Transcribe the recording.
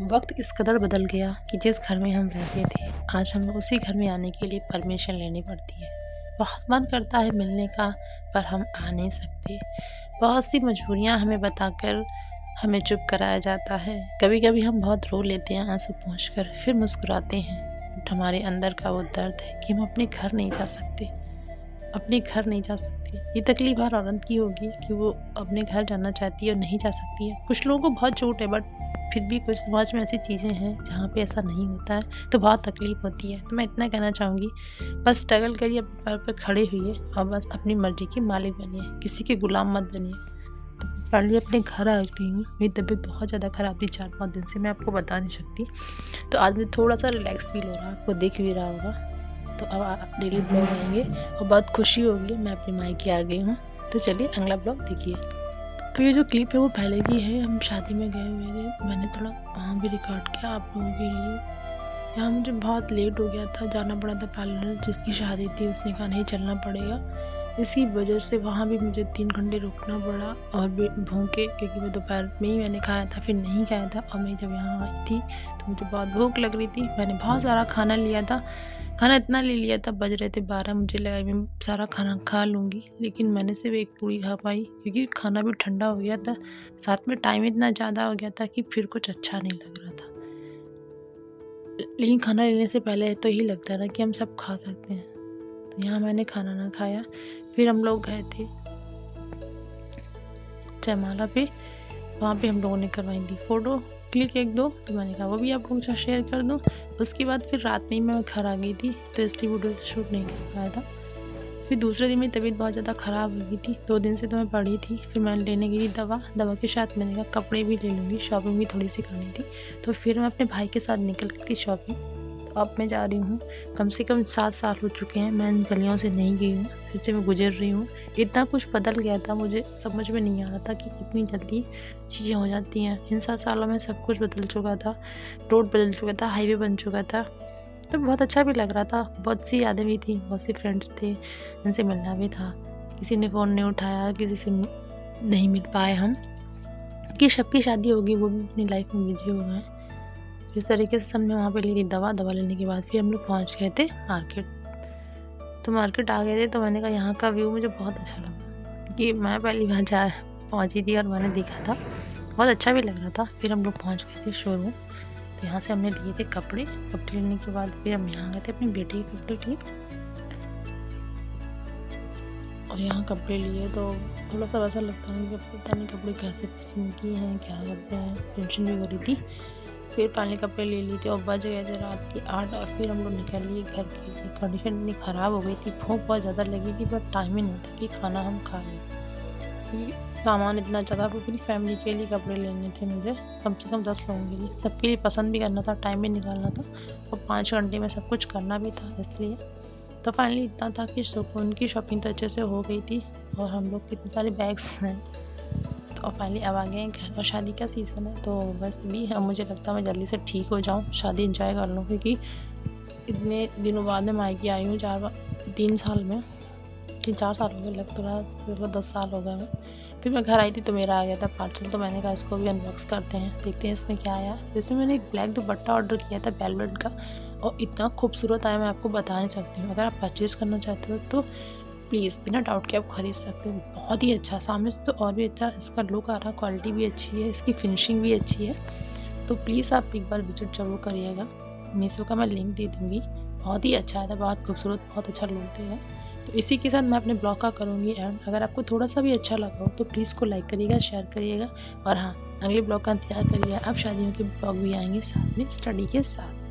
वक्त इस कदर बदल गया कि जिस घर में हम रहते थे आज हमें उसी घर में आने के लिए परमिशन लेनी पड़ती है। बहुत मन करता है मिलने का, पर हम आ नहीं सकते। बहुत सी मजबूरियां हमें बताकर हमें चुप कराया जाता है। कभी कभी हम बहुत रो लेते हैं आंसू पोंछकर, फिर मुस्कुराते हैं। बट हमारे अंदर का वो दर्द है कि हम अपने घर नहीं जा सकते, अपने घर नहीं जा सकते। ये तकलीफ हर औरत की होगी कि वो अपने घर जाना चाहती है और नहीं जा सकती है। कुछ लोगों को बहुत चोट है, बट फिर भी कुछ समाज में ऐसी चीज़ें हैं जहाँ पे ऐसा नहीं होता है, तो बहुत तकलीफ होती है। तो मैं इतना कहना चाहूँगी, बस स्ट्रगल करिए, अपने पैर पर खड़े हुइए और बस अपनी मर्जी के मालिक बनिए, किसी के गुलाम मत बनिए। तो फाइनली अपने घर आ गई हूँ। मेरी तबीयत बहुत ज़्यादा ख़राब थी 4-5 दिन से, मैं आपको बता नहीं सकती। तो आज मुझे थोड़ा सा रिलैक्स फील हो रहा है, आपको दिख भी रहा होगा। तो अब आप डेली ब्लॉग आएंगे और बहुत खुशी होगी, मैं अपने मायके आ गई हूँ। तो चलिए अगला ब्लॉग देखिए। तो ये जो क्लिप है वो पहले की है, हम शादी में गए हुए थे। मैंने थोड़ा वहाँ भी रिकॉर्ड किया आप लोगों के लिए। यहाँ मुझे बहुत लेट हो गया था, जाना पड़ा था पार्लर, जिसकी शादी थी उसने कहा नहीं चलना पड़ेगा। इसी वजह से वहाँ भी मुझे 3 घंटे रुकना पड़ा और भी भूखे, क्योंकि मैं दोपहर में ही मैंने खाया था, फिर नहीं खाया था। और मैं जब यहाँ आई थी तो मुझे बहुत भूख लग रही थी। मैंने बहुत सारा खाना लिया था, खाना इतना ले लिया था, बज रहे थे 12। मुझे लगा मैं सारा खाना खा लूँगी, लेकिन मैंने सिर्फ एक पूरी खा पाई, क्योंकि खाना भी ठंडा हो गया था। साथ में टाइम इतना ज़्यादा हो गया था कि फिर कुछ अच्छा नहीं लग रहा था। लेकिन खाना लेने से पहले तो यही लगता था कि हम सब खा सकते हैं। तो यहाँ मैंने खाना ना खाया। फिर हम लोग गए थे जयमाला पे, वहाँ पे हम लोगों ने करवाई थी फ़ोटो क्लिक 1-2, तो मैंने कहा वो भी आप लोगों के साथ शेयर कर दूँ। उसके बाद फिर रात में ही मैं घर आ गई थी, तो इसलिए वीडियो शूट नहीं कर पाया था। फिर दूसरे दिन मेरी तबीयत बहुत ज़्यादा ख़राब हो गई थी, 2 दिन से तो मैं पड़ी थी। फिर मैंने लेने गई थी दवा के साथ मैंने कहा कपड़े भी ले लूँगी, शॉपिंग भी थोड़ी सी करनी थी। तो फिर मैं अपने भाई के साथ निकल गई थी शॉपिंग। तो अब मैं जा रही हूँ, कम से कम 7 साल हो चुके हैं मैं इन गलियों से नहीं गई हूँ, फिर से मैं गुजर रही हूँ। इतना कुछ बदल गया था, मुझे समझ में नहीं आ रहा था कि कितनी जल्दी चीज़ें हो जाती हैं। इन 7 सालों में सब कुछ बदल चुका था, रोड बदल चुका था, हाईवे बन चुका था। तो बहुत अच्छा भी लग रहा था, बहुत सी यादें भी थी, बहुत से फ्रेंड्स थे जिनसे मिलना भी था। किसी ने फ़ोन नहीं उठाया, किसी से नहीं मिल पाए हम, कि सबकी शादी होगी, वो भी अपनी लाइफ में बिजी हो गए। इस तरीके से हमने वहाँ पे ली थी दवा लेने के बाद फिर हम लोग पहुँच गए थे मार्केट। तो मार्केट आ गए थे, तो मैंने कहा यहाँ का व्यू मुझे बहुत अच्छा लगा, कि मैं पहली बार पहुँची थी और मैंने देखा था, बहुत अच्छा भी लग रहा था। फिर हम लोग पहुँच गए थे शोरूम। तो यहाँ से हमने लिए थे कपड़े लेने के बाद फिर हम यहाँ गए थे अपनी बेटी के कपड़े लिए। और यहाँ कपड़े लिए तो थोड़ा सा वैसा लगता है कि पता नहीं कपड़े कैसे पसंद किए हैं, क्या करते हैं, टेंशन भी हो रही थी। फिर पानी कपड़े ले लिए थे और बज गए थे रात की 8 और फिर हम लोग निकल लिए घर के। कंडीशन इतनी ख़राब हो गई थी, भूख बहुत ज़्यादा लगी थी, पर टाइम ही नहीं था कि खाना हम खा लें, क्योंकि सामान इतना ज़्यादा। पूरी फैमिली के लिए कपड़े लेने थे मुझे, कम से कम 10 लोगों के लिए, सबके लिए पसंद भी करना था, टाइम भी निकालना था और 5 घंटे में सब कुछ करना भी था। इसलिए तो फाइनली इतना था कि उनकी शॉपिंग तो अच्छे से हो गई थी और हम लोग कितने सारे बैग्स हैं। तो फाइनली अब आ गए हैं घर, और शादी का सीज़न है, तो बस भी अब मुझे लगता है मैं जल्दी से ठीक हो जाऊँ, शादी इंजॉय कर लूँ, क्योंकि इतने दिनों बाद मैं मायके आई हूँ 3 साल में, 3-4 साल हो गए, लग तो रहा 10 साल हो गए मैं। फिर मैं घर आई थी तो मेरा आ गया था पार्सल, तो मैंने कहा इसको भी अनबॉक्स करते हैं, देखते हैं इसमें क्या आया। तो इसमें मैंने एक ब्लैक दुपट्टा ऑर्डर किया था वेलवेट का, और इतना खूबसूरत आया मैं आपको बता नहीं सकती हूँ। अगर आप परचेज़ करना चाहते हो तो प्लीज़ बिना डाउट के आप खरीद सकते हो। बहुत ही अच्छा, सामने से तो और भी अच्छा इसका लुक आ रहा, क्वालिटी भी अच्छी है, इसकी फिनिशिंग भी अच्छी है। तो प्लीज़ आप एक बार विजिट ज़रूर करिएगा। मीशो का मैं लिंक दे दूँगी, बहुत ही अच्छा था, बहुत खूबसूरत, बहुत अच्छा लुक देगा। तो इसी के साथ मैं अपने ब्लॉग का करूँगी एंड। अगर आपको थोड़ा सा भी अच्छा लगा हो तो प्लीज़ को लाइक करिएगा, शेयर करिएगा, और हाँ, अगले ब्लॉग का इंतजार करिए। अब शादियों के ब्लॉग भी आएंगे साथ में स्टडी के साथ।